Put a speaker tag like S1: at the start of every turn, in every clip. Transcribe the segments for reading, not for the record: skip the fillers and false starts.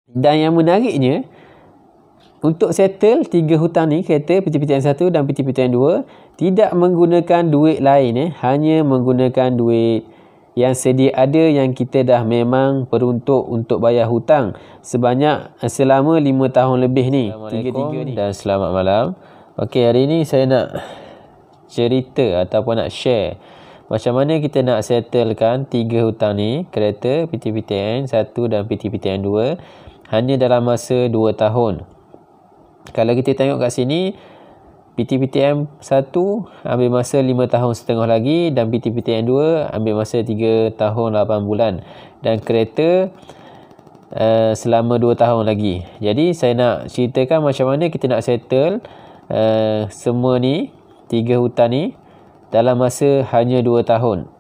S1: Dan yang menariknya, untuk settle 3 hutang ni, kereta, PTPTN 1 dan PTPTN 2, tidak menggunakan duit lain, hanya menggunakan duit yang sedia ada yang kita dah memang peruntuk untuk bayar hutang sebanyak selama 5 tahun lebih ni. Assalamualaikum dan selamat malam. Okey, hari ni saya nak cerita ataupun nak share macam mana kita nak settlekan 3 hutang ni, kereta, PTPTN 1 dan PTPTN 2, hanya dalam masa 2 tahun. Kalau kita tengok kat sini, PTPTN 1 ambil masa 5 tahun setengah lagi dan PTPTN 2 ambil masa 3 tahun 8 bulan dan kereta selama 2 tahun lagi. Jadi saya nak ceritakan macam mana kita nak settle semua ni, 3 hutang ni dalam masa hanya 2 tahun.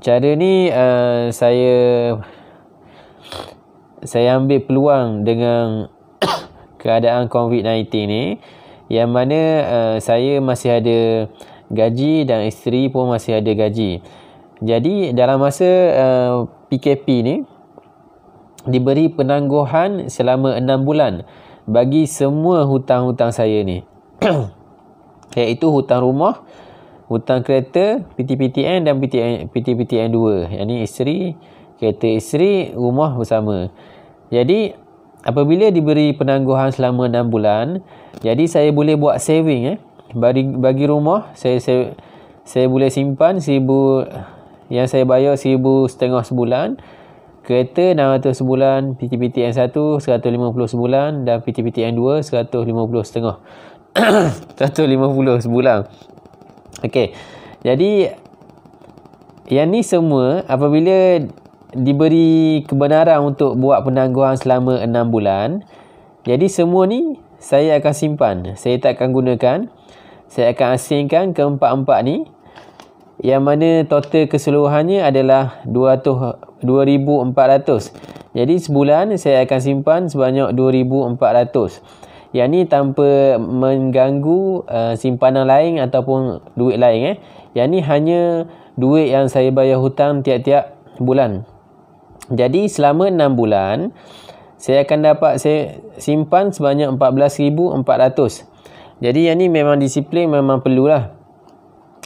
S1: Cara ni saya ambil peluang dengan keadaan COVID-19 ni, yang mana saya masih ada gaji dan isteri pun masih ada gaji. Jadi dalam masa PKP ni diberi penangguhan selama 6 bulan bagi semua hutang-hutang saya ni. Iaitu hutang rumah, hutang kereta, PTPTN dan PTPTN 2. Yang ni isteri, kereta isteri, rumah bersama. Jadi apabila diberi penangguhan selama 6 bulan, jadi saya boleh buat saving bagi rumah. Saya boleh simpan 1,000 yang saya bayar 1,500 sebulan, kereta 600 sebulan, PTPTN 1 150 sebulan dan PTPTN 2 150 setengah. 150 sebulan. Okey. Jadi yang ni semua apabila diberi kebenaran untuk buat penangguhan selama 6 bulan, jadi semua ni saya akan simpan. Saya tak akan gunakan. Saya akan asingkan ke empat-empat ni, yang mana total keseluruhannya adalah 2,400. Jadi sebulan saya akan simpan sebanyak 2,400. Yang ni tanpa mengganggu simpanan lain ataupun duit lain. Yang ni hanya duit yang saya bayar hutang tiap-tiap bulan. Jadi selama 6 bulan saya akan dapat saya simpan sebanyak 14,400. Jadi yang ni memang disiplin, memang perlulah.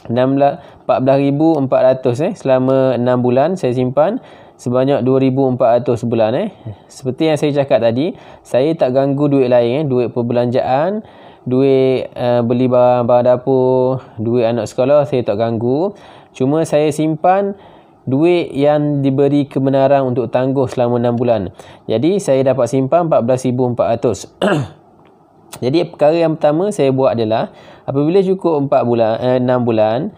S1: 14,400 selama 6 bulan saya simpan sebanyak 2,400 sebulan. Seperti yang saya cakap tadi, saya tak ganggu duit lain, duit perbelanjaan, duit beli barang-barang dapur, duit anak sekolah saya tak ganggu. Cuma saya simpan duit yang diberi kebenaran untuk tangguh selama 6 bulan. Jadi saya dapat simpan 14,400. Jadi perkara yang pertama saya buat adalah apabila cukup 6 bulan,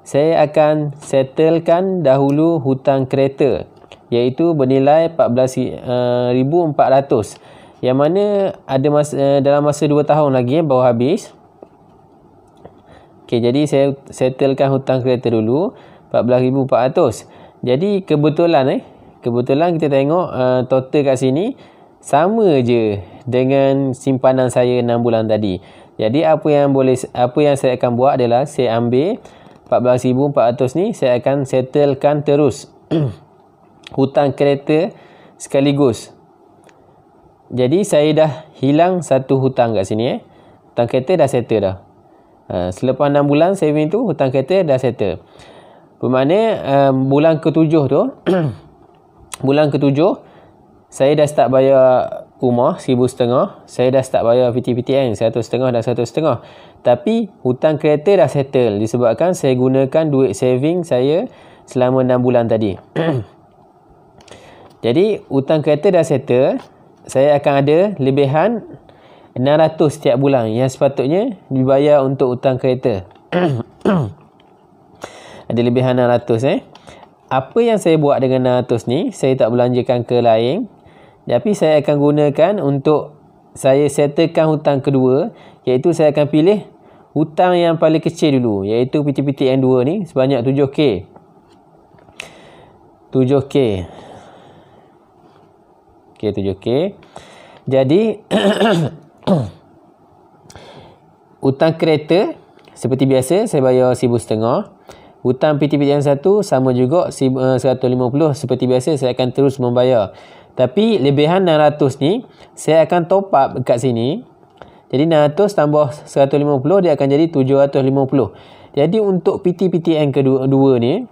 S1: saya akan settlekan dahulu hutang kereta, iaitu bernilai 14,400, yang mana ada dalam masa 2 tahun lagi baru habis. Okey, jadi saya settlekan hutang kereta dulu 14,400. Jadi kebetulan kita tengok total kat sini sama je dengan simpanan saya 6 bulan tadi. Jadi apa yang saya akan buat adalah saya ambil 14,400 ni, saya akan settlekan terus hutang kereta sekaligus. Jadi saya dah hilang satu hutang kat sini. Hutang kereta dah settle dah. Selepas 6 bulan saving tu, hutang kereta dah settle. Bermakna bulan ke-7 tu bulan ke-7 saya dah start bayar rumah 1,500, saya dah start bayar PTPTN 1,500 dan 1,500. Tapi hutang kereta dah settle disebabkan saya gunakan duit saving saya selama 6 bulan tadi. Jadi hutang kereta dah settle, saya akan ada lebihan 600 setiap bulan yang sepatutnya dibayar untuk hutang kereta. Ada lebihan 600. Apa yang saya buat dengan 600 ni, saya tak belanjakan ke lain, tapi saya akan gunakan untuk saya settlekan hutang kedua, iaitu saya akan pilih hutang yang paling kecil dulu, iaitu PTPTN 2 ni sebanyak 7K. 7K. Okey, 7K. Jadi hutang kereta seperti biasa saya bayar 1,500. Hutang PTPTN 1 sama juga 150. Seperti biasa saya akan terus membayar. Tapi lebihan 600 ni saya akan top up dekat sini. Jadi 600 tambah 150 dia akan jadi 750. Jadi untuk PTPTN kedua ni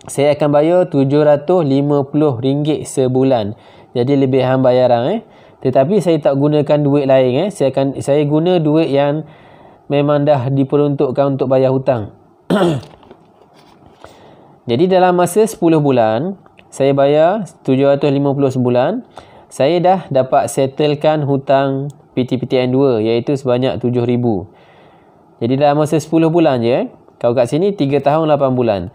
S1: saya akan bayar RM750 sebulan. Jadi lebihan bayaran Tetapi saya tak gunakan duit lain Saya guna duit yang memang dah diperuntukkan untuk bayar hutang. Jadi dalam masa 10 bulan saya bayar 750 sebulan. Saya dah dapat settlekan hutang PTPTN 2 iaitu sebanyak 7,000. Jadi dalam masa 10 bulan je. Kalau kat sini 3 tahun 8 bulan.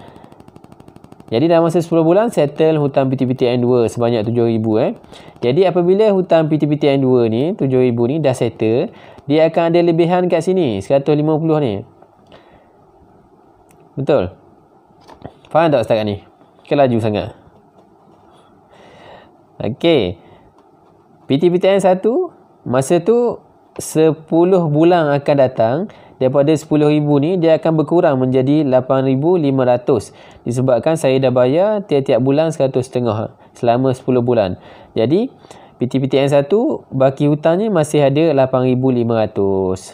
S1: Jadi dalam masa 10 bulan settle hutang PTPTN 2 sebanyak 7,000 Jadi apabila hutang PTPTN 2 ni 7,000 ni dah settle, dia akan ada lebihan kat sini 150 ni. Betul? Faham tak setakat ni? Kelaju sangat. Okey. PTPTN 1 masa tu 10 bulan akan datang. Daripada 10,000 ni dia akan berkurang menjadi 8,500 disebabkan saya dah bayar tiap-tiap bulan 100.5 selama 10 bulan. Jadi PTPTN 1 baki hutangnya masih ada 8,500.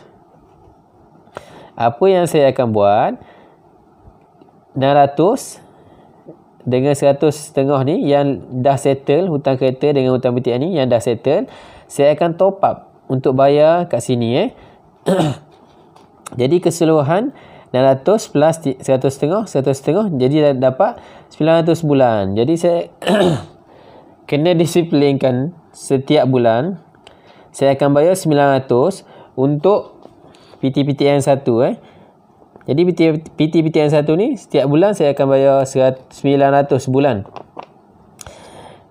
S1: Apa yang saya akan buat, 600 dengan 100.5 ni yang dah settle hutang kereta dengan hutang PTPTN ni yang dah settle, saya akan top up untuk bayar kat sini Jadi keseluruhan 600 plus 100.5 jadi dapat 900 bulan. Jadi saya kena disiplinkan setiap bulan saya akan bayar 900 untuk PTPTN 1 Jadi PTPTN 1 ni setiap bulan saya akan bayar 900 bulan.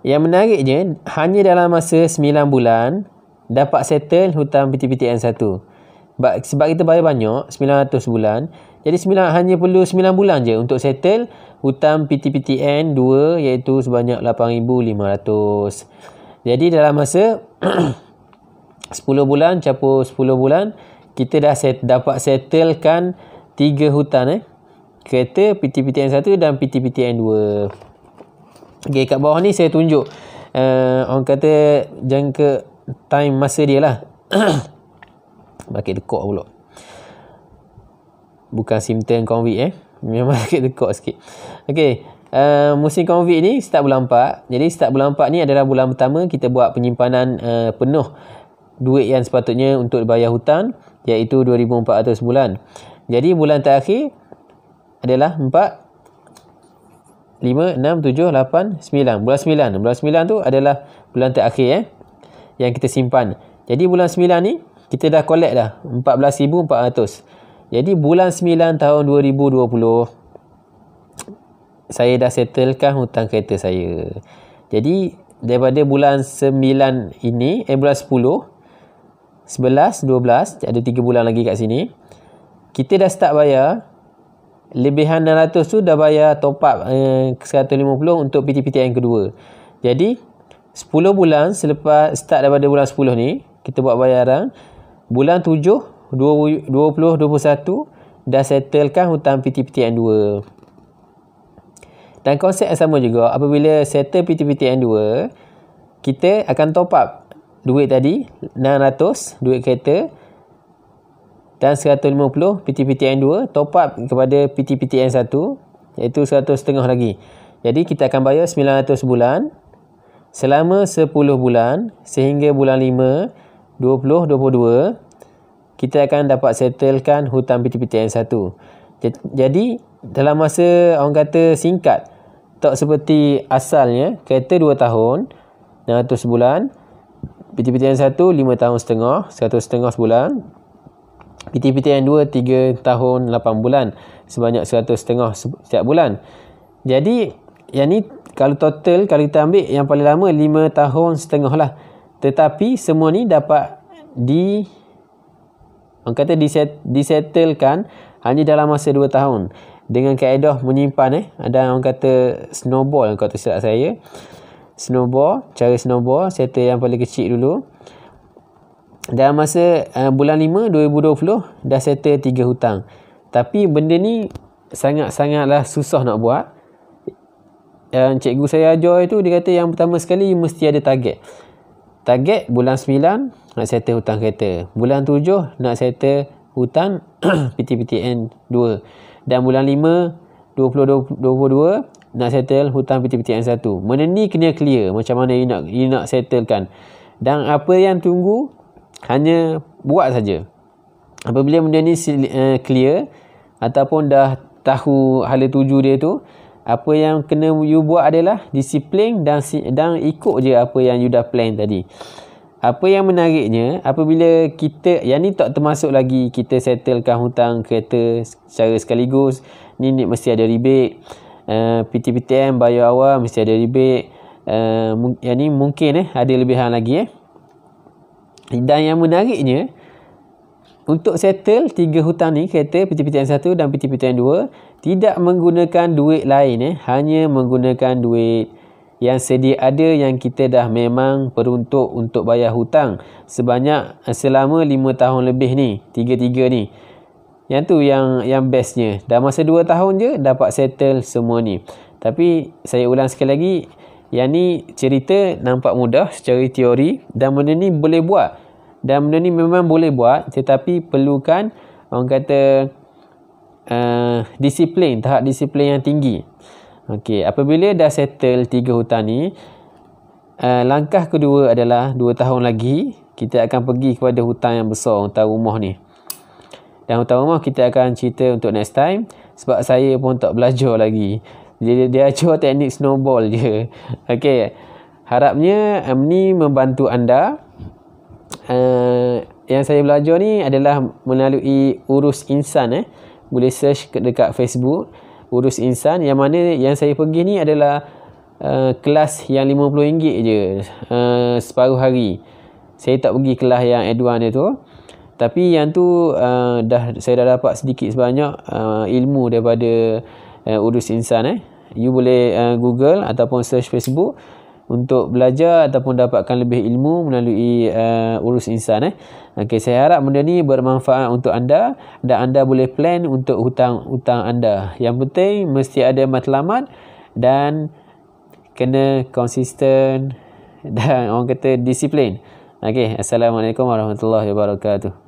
S1: Yang menariknya hanya dalam masa 9 bulan dapat settle hutang PTPTN 1. Sebab kita bayar banyak 900 bulan. Jadi hanya perlu 9 bulan je untuk settle hutang PTPTN 2 iaitu sebanyak 8,500. Jadi dalam masa 10 bulan campur 10 bulan kita dah dapat settlekan 3 hutang kereta PTPTN 1 dan PTPTN 2. Okey, kat bawah ni saya tunjuk orang kata jangka time masa dia lah. Makin dekok pula. Bukan simptom COVID memang makin dekok sikit. Okey, musim COVID ni start bulan 4. Jadi start bulan 4 ni adalah bulan pertama kita buat penyimpanan penuh duit yang sepatutnya untuk bayar hutang iaitu 2,400 bulan. Jadi bulan terakhir adalah 4 5 6 7 8 9. Bulan 9 tu adalah bulan terakhir yang kita simpan. Jadi bulan 9 ni kita dah collect dah 14,400. Jadi bulan 9 tahun 2020 saya dah settlekan hutang kereta saya. Jadi daripada bulan 9 ini bulan 10 11 12 ada 3 bulan lagi kat sini. Kita dah start bayar. Lebihan 600 tu dah bayar top up 150 untuk PTPTN kedua. Jadi 10 bulan selepas start daripada bulan 10 ni kita buat bayaran. Bulan 7, 20, 21 dah settlekan hutang PTPTN 2. Dan konsep yang sama juga, apabila settle PTPTN 2, kita akan top up duit tadi, 600 duit kereta dan 150 PTPTN 2, top up kepada PTPTN 1, iaitu 100.5 lagi. Jadi kita akan bayar 900 bulan selama 10 bulan sehingga bulan 5 2022 kita akan dapat settlekan hutang PTPTN 1. Jadi dalam masa orang kata singkat, tak seperti asalnya kereta 2 tahun 600 bulan, PTPTN 1 5 tahun setengah 100.5 sebulan, PTPTN 2 3 tahun 8 bulan sebanyak 100.5 setiap bulan. Jadi yang ni kalau total kalau kita ambil yang paling lama 5 tahun setengah lah. Tetapi semua ni dapat orang kata disettlekan hanya dalam masa 2 tahun dengan kaedah menyimpan ada orang kata snowball kalau tak silap saya. Cara snowball settle yang paling kecil dulu. Dalam masa bulan 5 2020 dah settle 3 hutang. Tapi benda ni sangat-sangatlah susah nak buat. cikgu saya ajar itu, dia kata yang pertama sekali mesti ada target. Target bulan 9 nak settle hutang kereta, bulan 7 nak settle hutang PTPTN 2, dan bulan 5 2022 nak settle hutang PTPTN 1. Benda ni kena clear macam mana you nak settlekan, dan apa yang tunggu hanya buat saja. Apabila benda ni clear ataupun dah tahu hala tuju dia tu, apa yang kena you buat adalah disiplin dan ikut je apa yang you dah plan tadi. Apa yang menariknya, apabila kita, yang ni tak termasuk lagi kita settlekan hutang kereta secara sekaligus, ni mesti ada rebate. PTPTN bayar awal mesti ada rebate. Yang ni mungkin ada lebihan lagi. Dan yang menariknya, untuk settle 3 hutang ni, kereta, PTPTN 1 dan PTPTN 2, tidak menggunakan duit lain, hanya menggunakan duit yang sedia ada yang kita dah memang peruntuk untuk bayar hutang selama 5 tahun lebih ni, 3 ni. Yang tu yang bestnya. Dah masa 2 tahun je dapat settle semua ni. Tapi saya ulang sekali lagi, yang ni cerita nampak mudah secara teori, dan benda ni boleh buat. Dan benda ni memang boleh buat, tetapi perlukan orang kata disiplin, tahap disiplin yang tinggi. Okey, apabila dah settle 3 hutang ni, langkah kedua adalah 2 tahun lagi kita akan pergi kepada hutang yang besar, hutang rumah ni. Dan hutang rumah kita akan cerita untuk next time, sebab saya pun tak belajar lagi. Dia ajar teknik snowball je. Okey, harapnya ni membantu anda. Yang saya belajar ni adalah melalui Urus Insan. Boleh search dekat Facebook Urus Insan, yang mana yang saya pergi ni adalah kelas yang RM50 je, separuh hari. Saya tak pergi kelas yang advance dia tu, tapi yang tu saya dah dapat sedikit sebanyak ilmu daripada Urus Insan. You boleh Google ataupun search Facebook untuk belajar ataupun dapatkan lebih ilmu melalui Urus Insan. Okey, saya harap benda ni bermanfaat untuk anda, dan anda boleh plan untuk hutang anda. Yang penting mesti ada matlamat dan kena konsisten dan orang kata disiplin. Okey, Assalamualaikum warahmatullahi wabarakatuh.